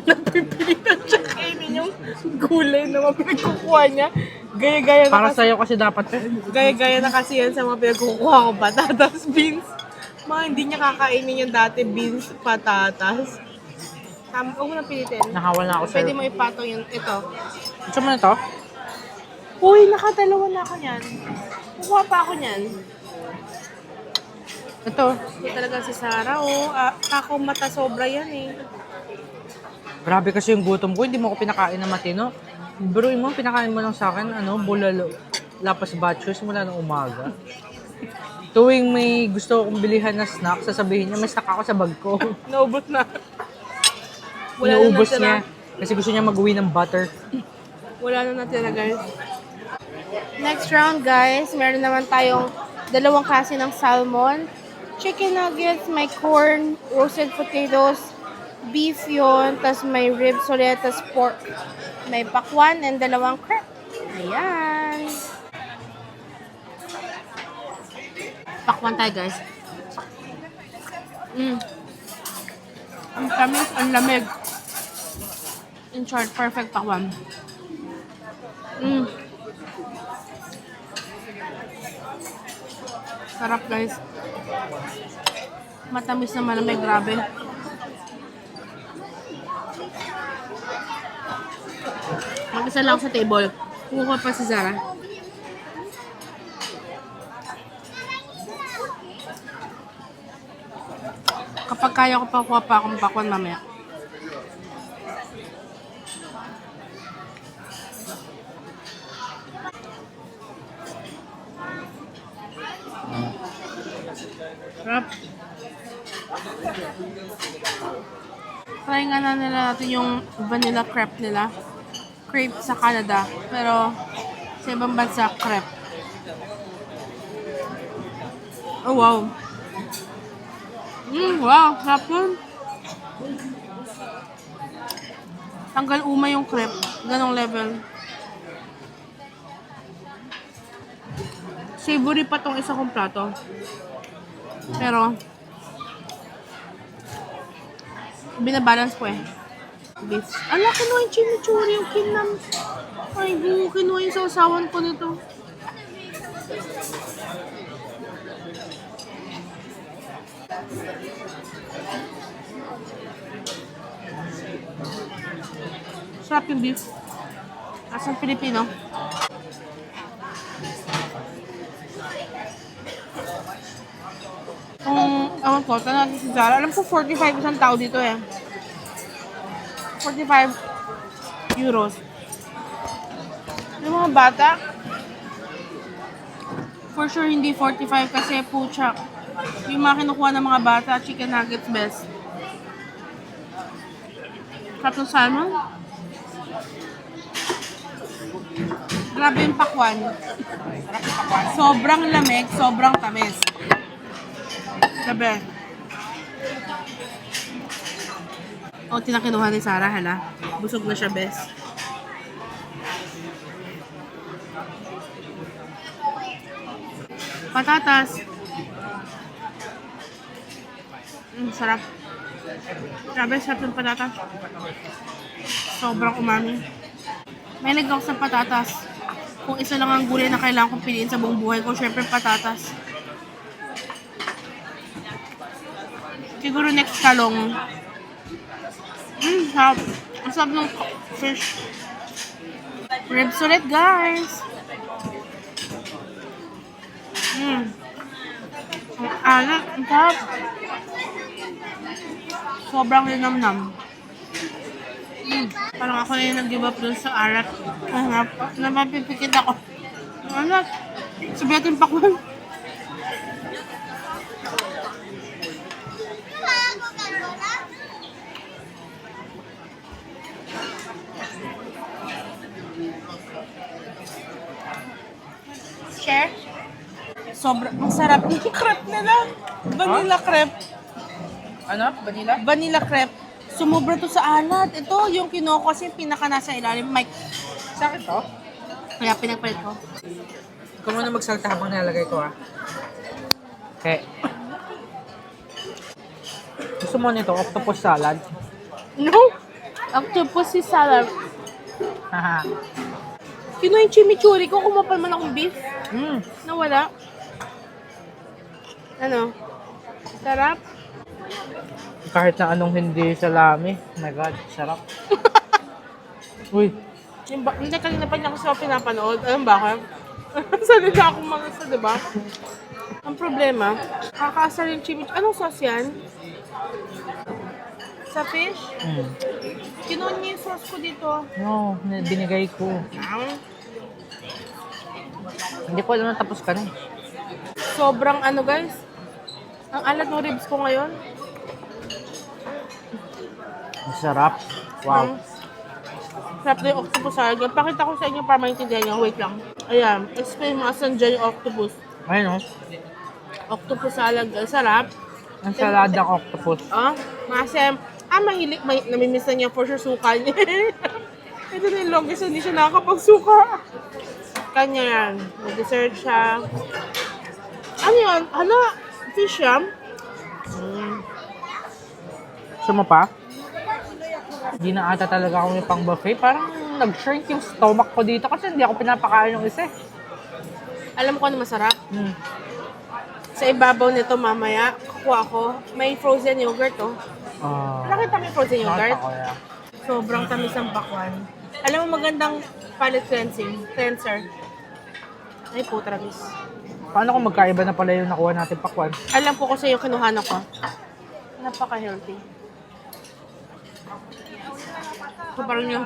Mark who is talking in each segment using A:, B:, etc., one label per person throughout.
A: Napipilitan siya kainin yung gulay na mga pinagkukuha niya. Gaya-gaya na
B: Para
A: kasi,
B: sa'yo kasi dapat
A: gaya-gaya na kasi yan sa mga pinagkukuha ko. Patatas, beans. Mga hindi niya kakainin yung dati, beans, patatas. Huwag mo na pilitin.
B: Nahawa na ako sa'yo.
A: Pwede mo ipatong yung ito.
B: Gusto mo na ito?
A: Uy, nakadalawa na ako niyan. Kukuha pa ako niyan.
B: Ito.
A: Ito talaga si Sarah, oh. Kako mata sobra yan eh.
B: Grabe kasi yung gutom ko. Hindi mo ako pinakain na matino. Biruin mo, pinakain mo lang sa akin, bulalo. Lapas batchos mula ng umaga. Tuwing may gusto akong bilihan na snack, sasabihin niya, may snack ako sa bag ko.
A: Naubos na.
B: Inuubos
A: natira.
B: niya. Kasi gusto niya mag-uwi ng butter.
A: Wala na natira, guys. Next round, guys. Meron naman tayong dalawang klase ng salmon. Chicken nuggets, may corn, roasted potatoes, beef yun, tas may ribs ulit, tas pork. May pakwan and dalawang crepe. Ayan. Pakwan tayo, guys. Ang tamis, ang lamig. In short, perfect pakwan. Sarap, guys. Matamis na malamig, grabe. Mag-isa lang sa table. Kukuha pa si Zara. Kapag kaya ko pa, kuha pa akong pakwan mamaya. Sarap. Try nga na nila natin yung vanilla crepe nila. Crepe sa Canada. Pero sa ibang bansa, crepe. Oh, wow. Wow, sarap yun. Tanggal uma yung crepe. Ganong level. Savory pa tong isa kong plato. Pero, binabalance ko eh. Beef. Ala, kinuha yung chimichurri, yung kinam. Ay, kinuha yung sausawan ko nito. Sarap yung beef. Asang Pilipino. Ewan ko, tanong natin si Zara. Alam ko 45 isang tao dito eh. 45 euros. Yung mga bata, for sure hindi 45 kasi puchak. Yung mga kinukuha ng mga bata, chicken nuggets best. Sarap ng salmon. Grabe yung pakwan. Sobrang lamig, sobrang tamis. Grabe. O, tinakinuha ni Sarah, hala. Busog na siya, best. Patatas. Sarap. Grabe, sarap ng patatas. Sobrang umami. May ako sa patatas. Kung isa lang ang gulay na kailangan kong piliin sa buong buhay ko, syempre patatas. Siguro next talong. Sarap. Ang sarap ng fish. Ribs ulit, guys. Ang alat. Ang sarap. Sobrang linamnam. Parang ako na yung nag-give up dun sa alat. Napapipikit ako. Alat. Sabi natin pakwan. Share? Sobrang sarap ng crepe nila. Vanilla crepe.
B: Ano? Vanilla?
A: Vanilla crepe. Sumobra to sa alat. Ito, yung kinuha ko kasi pinaka nasa ilalim. Mike.
B: Sa akin to?
A: Kaya pinagpalit ko.
B: Ikaw muna magsalta habang nalagay ko Okay. Gusto mo nito, octopus salad?
A: No! Octopus si salad.
B: Haha.
A: Kinuha yung chimichurri ko, kumapal man akong beef.
B: Mm.
A: Nawala. Ano? Sarap?
B: Kahit na anong hindi salami. Oh my God, sarap. Uy,
A: Hindi, kanina pa niya kasi ako pinapanood. Alam ba ka? Salita akong mga sa, diba? Ang problema, kakaasar yung chimichurri. Anong sauce yan? Sa fish? Kinuha niya yung sauce ko dito.
B: no, binigay ko. Hindi ko alam na tapos ka na.
A: Sobrang ano guys. Ang alat ng ribs ko ngayon.
B: Masarap. Wow.
A: Sarap na yung octopus salad. Pakita ko sa inyo para maintindihan niyo. Wait lang. Ayan. Explain mo asan dyan yung octopus.
B: Ayun, oh.
A: Octopus salad. Sarap.
B: Ang saladang octopus.
A: Kasi, mahilig. Namimiss na niya for sure suka niya. Ito na yung longest. Hindi siya nakakapagsuka. Kanya yan. Mag-dessert siya. Ano yun? Hala, fish yam?
B: Gusto mo pa? Hindi na ata talaga ako yung pang buffet. Parang nag-shrink yung stomach ko dito kasi hindi ako pinapakain ng isa.
A: Alam mo kung ano masarap? Sa ibabaw nito mamaya, kukuha ko. May frozen yogurt, oh. Nakita mo yung frozen yogurt?
B: Ako, yeah.
A: Sobrang tamis ang pakwan. Alam mo magandang palate cleanser. Ay po, trabis.
B: Paano kung magkaiba na pala yung nakuha natin pakwan?
A: Alam ko kasi yung kinuhanan ko. Napaka-healthy. So, parang yung...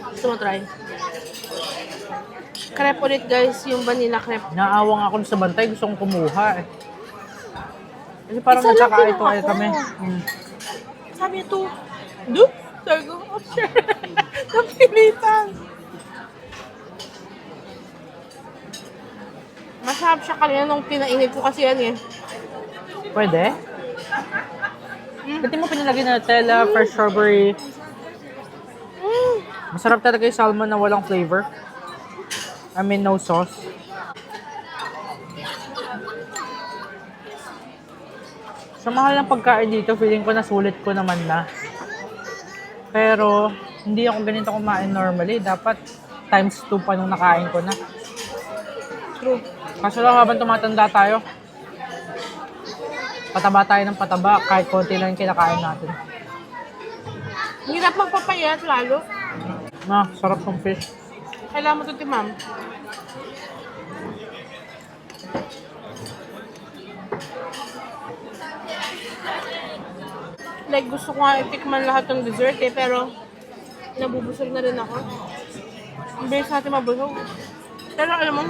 A: Gusto mo try? Crepe ulit guys, yung vanilla crepe.
B: Naawang ako sa bantay, gusto kong kumuha eh. Kasi parang
A: Isa lang
B: nagkakaito
A: kinuha ko.
B: kami.
A: Sabi ito, dup! Sabi ko, oh shit! Napilitan! Masarap siya kanina nung pinainit ko kasi yan eh.
B: Pwede? Ba't di mo pinalagay na Nutella, fresh strawberry? Masarap talaga yung salmon na walang flavor. I mean, no sauce. Sa mahal ng pagkain dito, feeling ko nasulit ko naman na. Pero, hindi ako ganito kumain normally. Dapat times 2 pa nung nakain ko na.
A: True.
B: Kaso lang habang tumatanda tayo, pataba tayo ng pataba kahit konti lang yung kinakain natin.
A: Hirap magpapayat lalo.
B: Sarap ng fish.
A: Kailangan mo ito, Timam. Like, gusto ko nga itikman lahat ng dessert eh, pero nabubusog na rin ako. Ang bilis natin mabusog. Pero alam mo,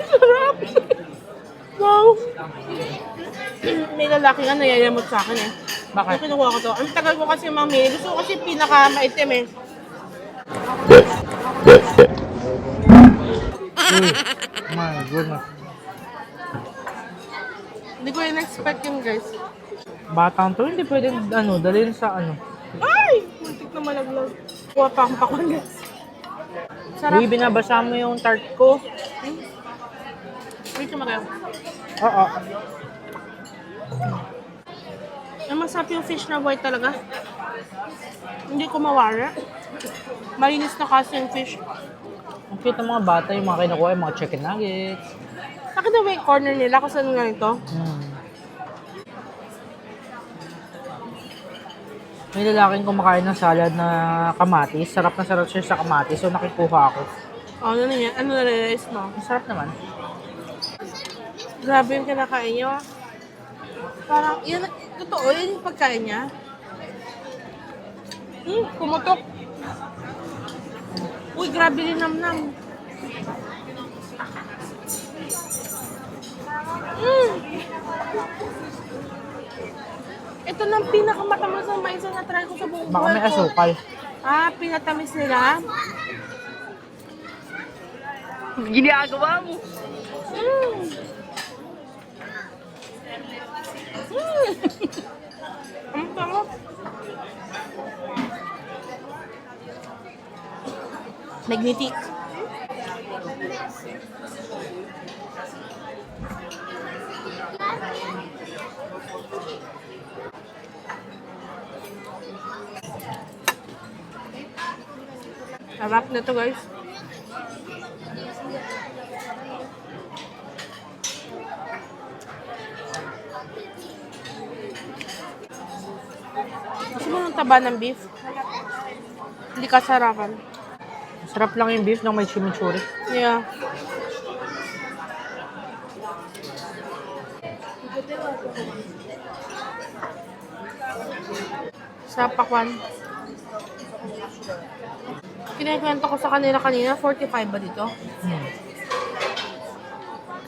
A: sarap! Wow! May lalaki nga nayayamot sa akin eh.
B: Bakit?
A: Yung kinukuha ko to. Ang tagal ko kasi mamili. Gusto ko kasi pinaka-maitim eh.
B: My goodness.
A: Hindi ko in-expect yun guys.
B: Batang to, hindi pwedeng dalhin sa
A: Ay! Muntik na malaglag. Kuha pa akong pakwan guys. Sarap.
B: Uy, binabasa mo yung tart ko.
A: Wait naman kayo.
B: Oo.
A: Ang masarap yung fish na white talaga. Hindi ko mawala. Malinis na kasi yung fish.
B: Ang cute ng mga bata, yung mga kinukuha, yung mga chicken nuggets.
A: Nakita mo yung corner nila kung saan nga ito?
B: May lalaking kumakain ng salad na kamatis. Sarap na sarap siya sa kamatis. So nakikuha ako.
A: Oh, ano na yan? Ano na-realize mo?
B: Masarap naman.
A: Grabe yung kinakain niyo. Parang, yun, totoo, yun yung pagkain niya. Kumutok. Uy, grabe rin namnam. Ito na ang pinakamatamis ng mais na try ko sa buong
B: Baka may asukal.
A: Pinatamis nila.
C: Ginagawa mo.
A: Ang sarap. Magnetic. Sarap na to guys. Gusto mo ng taba ng beef? Hindi ka sarapan.
B: Sarap lang yung beef ng may chimichurri.
A: Yeah. Sa pakwan. Kinikwento ko sa kanila kanina, 45 ba dito?
B: Hmm.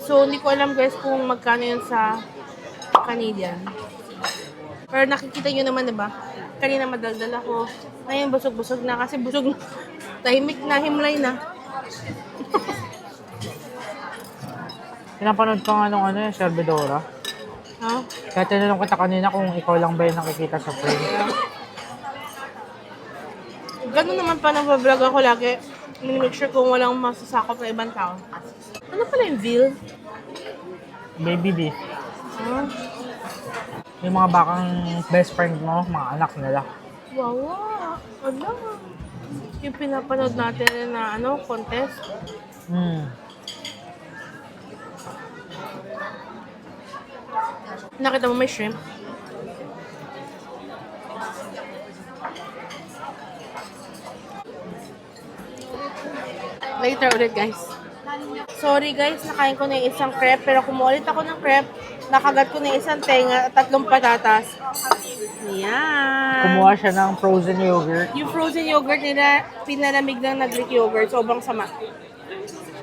A: So, hindi ko alam guys kung magkano yun sa Canadian. Pero nakikita nyo naman, diba? Kanina madaldal ako. Ngayon, busog-busog na. Kasi busog na. Tahimik na, himlay na.
B: Pinapanood ko nga nung yung Servidora.
A: Ha?
B: Kaya tinanong kita kanina kung ikaw lang ba yung nakikita sa frame.
A: Ganun naman pa nag-vlog ako lagi. Make sure kung walang masasakop na ibang tao. Ano pala yung veal?
B: Baby beef.
A: Ah,
B: Yung mga bakang best friend mo, mga anak nila.
A: wow. Ano? Yung pinapanood natin na contest.
B: Hmm.
A: Nakita mo may shrimp? Later ulit guys. Sorry guys, nakain ko na yung isang crepe. Pero kumulit ako ng crepe, nakagat ko na yung isang tenga at 3 patatas. Yan.
B: Kumuha siya ng frozen yogurt.
A: Yung frozen yogurt nila, pinalamig ng Greek yogurt. Sobrang sama.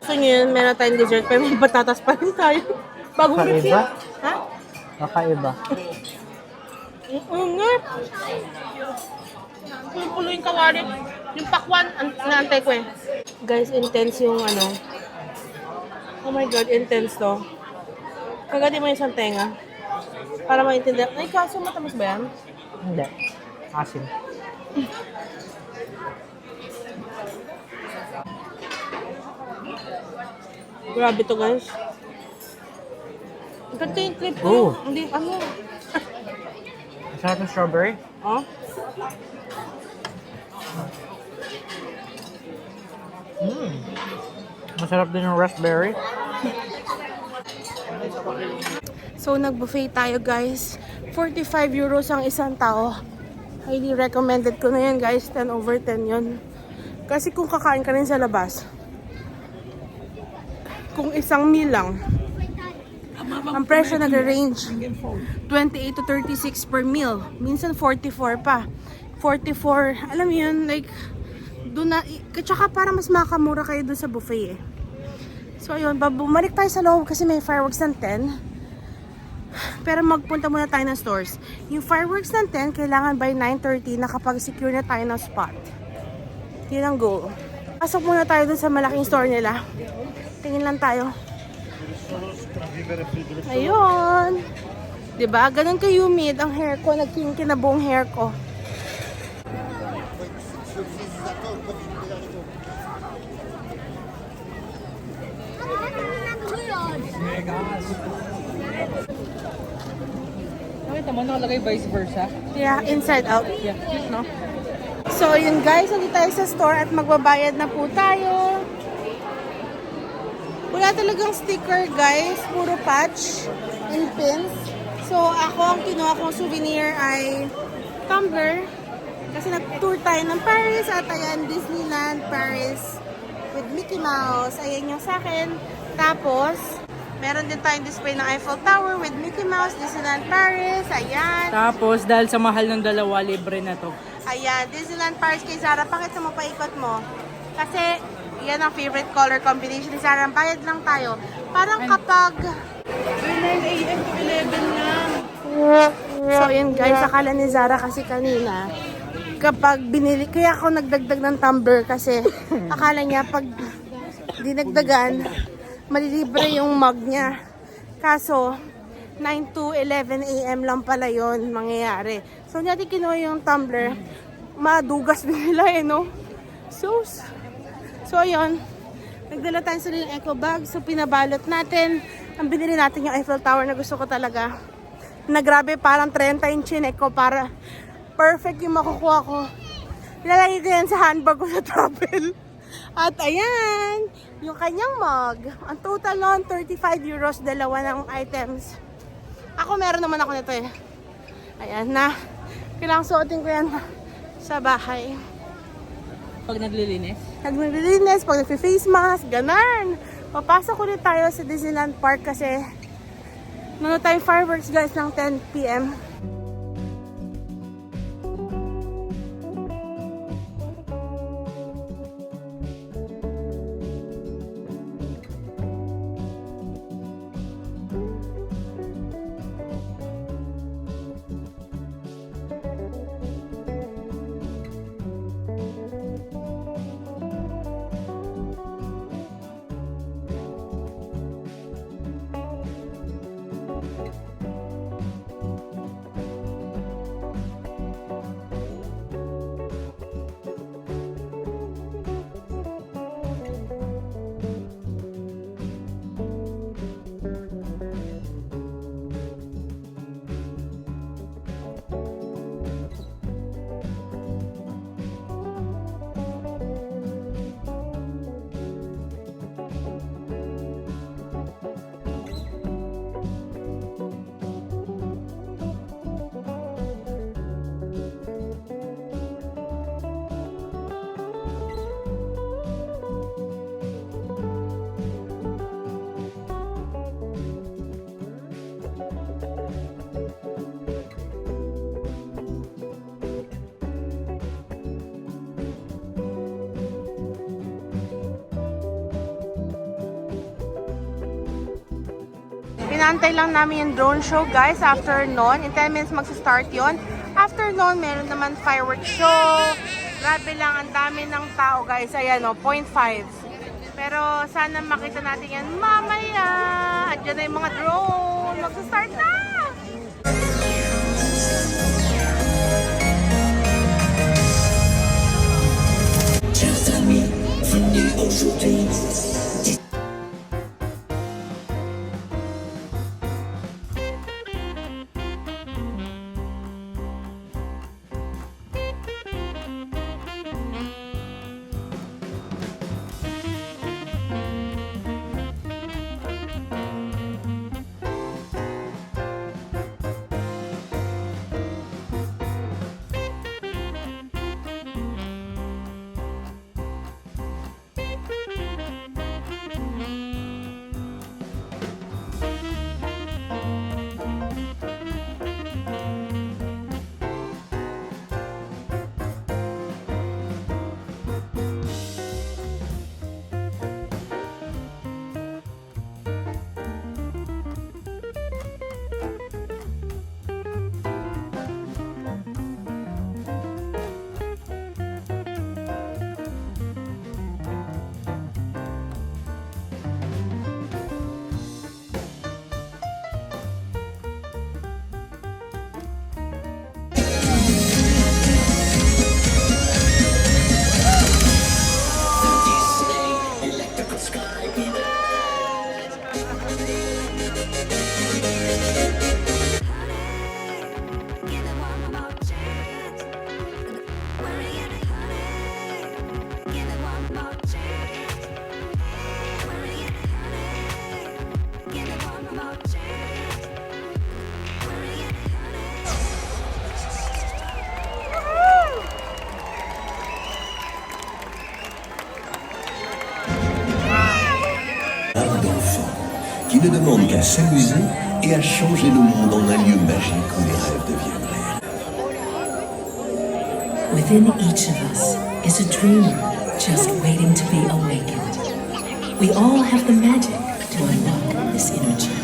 A: So yun, meron tayong dessert. Pero may patatas pa rin tayo. Bagong
B: Kakaiba?
A: mix yan. Ha?
B: Kakaiba.
A: Nga. Pulo yung kawali. Yung pakwan, naantay ko eh. Guys, intense yung Oh my God, intense to. Kagati mo yung isang tenga. Para maintindihan. Ay, kaso matamis ba yan?
B: Hindi. Asin.
A: Grabe to guys. Ang ganda yung clip ko.
B: Oh.
A: Hindi,
B: Masarap ng strawberry.
A: Oh?
B: Masarap din yung raspberry.
A: So, nag-buffet tayo guys. 45 euros ang isang tao. Highly recommended ko na yun guys. 10 over 10 yun. Kasi kung kakain ka rin sa labas, kung isang meal lang, ang presyo nag-range 28 to 36 per meal. Minsan 44 pa. 44, alam mo yun, like, doon na, tsaka para mas makamura kayo doon sa buffet eh. So ayun, bumalik tayo sa loob kasi may fireworks ng 10. Pero magpunta muna tayo ng stores. Yung fireworks ng 10, kailangan by 9:30 nakapag-secure na tayo ng spot. Yun ang goal. Pasok muna tayo dun sa malaking store nila. Tingin lang tayo. Ayun. Diba? Ganun ka-humid ang hair ko. Nagkinkin na buong hair ko.
B: Nakita mo, nakalagay vice versa.
A: Yeah, inside out.
B: Yeah, cute no?
A: So, yun guys, nandito tayo sa store at magbabayad na po tayo. Wala talagang sticker guys, puro patch and pins. So, ako ang kinuha kong souvenir ay tumbler. Kasi nag-tour tayo ng Paris at ayan, Disneyland Paris with Mickey Mouse. Ayan yung sa akin. Tapos, meron din tayong display ng Eiffel Tower with Mickey Mouse, Disneyland Paris. Ayan.
B: Tapos, dahil sa mahal ng dalawa, libre na to.
A: Ayan, Disneyland Paris kay Zara. Pakita mo, paikot mo. Kasi, yan ang favorite color combination ni Zara. Bayad lang tayo. Parang kapag 9 a.m. to 11 lang. So, yun guys, akala ni Zara kasi kanina, kapag binili, kaya ako nagdagdag ng tumbler kasi akala niya pag dinagdagan, malilibre yung mug niya. Kaso, 9 to 11 a.m. lang pala yon mangyayari. So, natin kinuha yung tumbler. Madugas nila no? So, ayun. Nagdala tayo sa yung eco bag. So, pinabalot natin. Ang binili natin yung Eiffel Tower na gusto ko talaga. Na grabe, parang 30 yung chinek ko para perfect yung makukuha ko Ilalagay ko yan sa handbag ko sa travel. At ayan, yung kanyang mug. Ang total nun, 35 euros, dalawa ng items. Ako, meron naman ako nito eh. Ayan na. Kailangang suotin ko yan sa bahay.
B: Pag naglilinis?
A: Pag naglilinis, pag nag-face mask, ganun. Papasok ulit tayo sa Disneyland Park kasi nanonood tayo fireworks guys ng 10 PM. Inaantay lang namin yung drone show guys. After nun, in 10 minutes magsa-start yon. After nun, meron naman fireworks show. Grabe lang, ang dami ng tao guys. Ayan o, 0.5. Pero sana makita natin yan mamaya. At dyan na yung mga drone. Magsa-start na!
D: Qui ne demande qu'à s'amuser et à changer le monde en un lieu magique où les rêves deviennent réels.
E: Within each of us is a dreamer just waiting to be awakened. We all have the magic to unlock this inner child.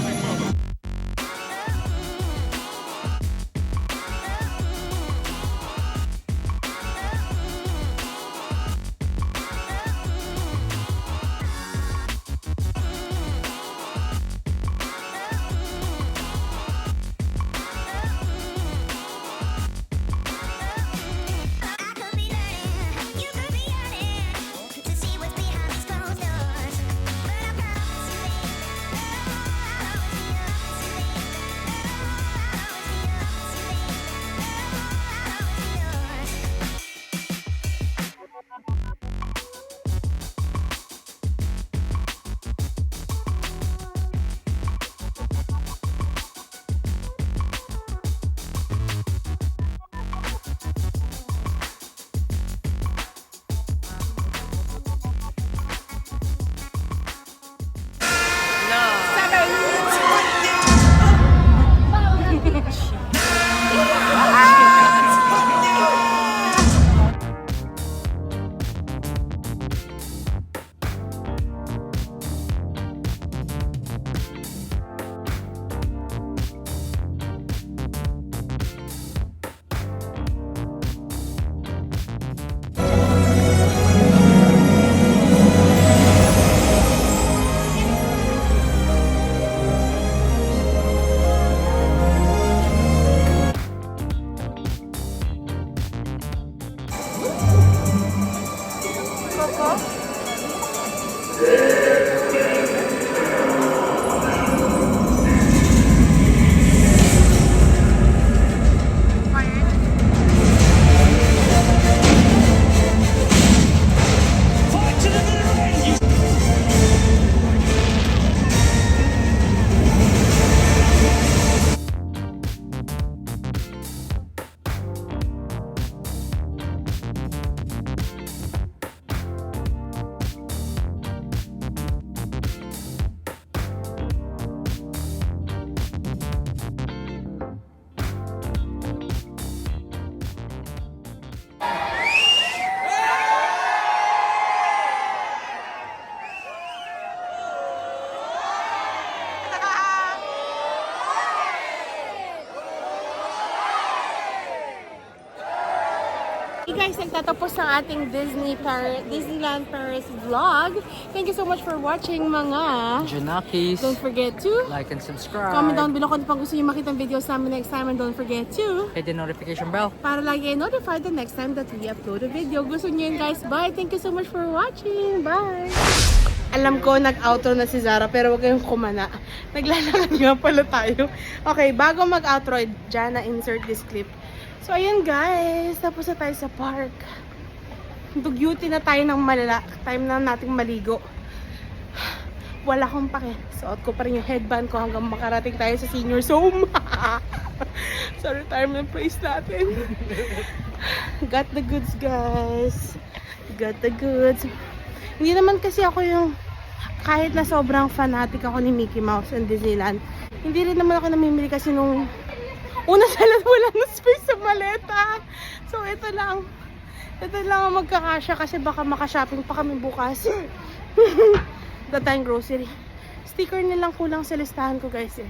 A: ko. Hey guys, nagtatapos ang ating Disneyland Paris vlog. Thank you so much for watching mga.
B: Janakis,
A: Don't forget to
B: like and subscribe.
A: comment down below kung gusto niyo makita ang videos namin next time, and don't forget to
B: Hit the notification bell.
A: para lagi notified the next time that we upload a video. Gusto niyo yun guys. Bye! Thank you so much for watching. Bye! Alam ko nag-outro na si Zara pero huwag kayong kumana. Naglalakad nga pala tayo. Okay, bago mag-outro, dyan na insert this clip. So ayun guys, tapos na tayo sa park. Dugyuti na tayo ng malala. Time na nating maligo. Wala akong pake. Suot ko pa rin yung headband ko hanggang makarating tayo sa senior's home. Sa retirement place natin. Got the goods guys. Got the goods. Hindi naman kasi ako yung, kahit na sobrang fanatic ako ni Mickey Mouse and Disneyland, hindi rin naman ako namimili kasi nung una sa lahat wala na space sa maleta. So ito lang ang magkakasya kasi baka makashopping pa kami bukas. The time grocery. Sticker nilang kulang sa listahan ko guys eh.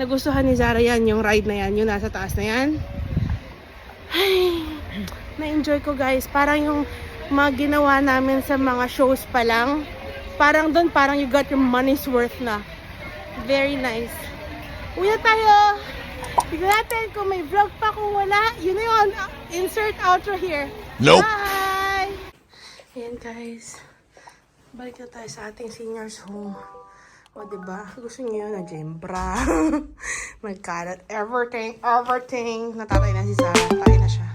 A: Nagustuhan ni Zara yan, yung ride na yan, yung nasa taas na yan. Ay, na-enjoy ko guys. Parang yung mga ginawa namin sa mga shows pa lang. Parang doon, parang you got your money's worth na. Very nice. Uwi na tayo! Tignan natin kung may vlog pa, kung wala. Yun na yun. Insert outro here.
D: Nope.
A: Bye! Ayan guys. Balik na tayo sa ating senior's home. O diba? Gusto niyo yun na Jembra. Magkalat. Everything. Natatay na si Sarah. Tayo na siya.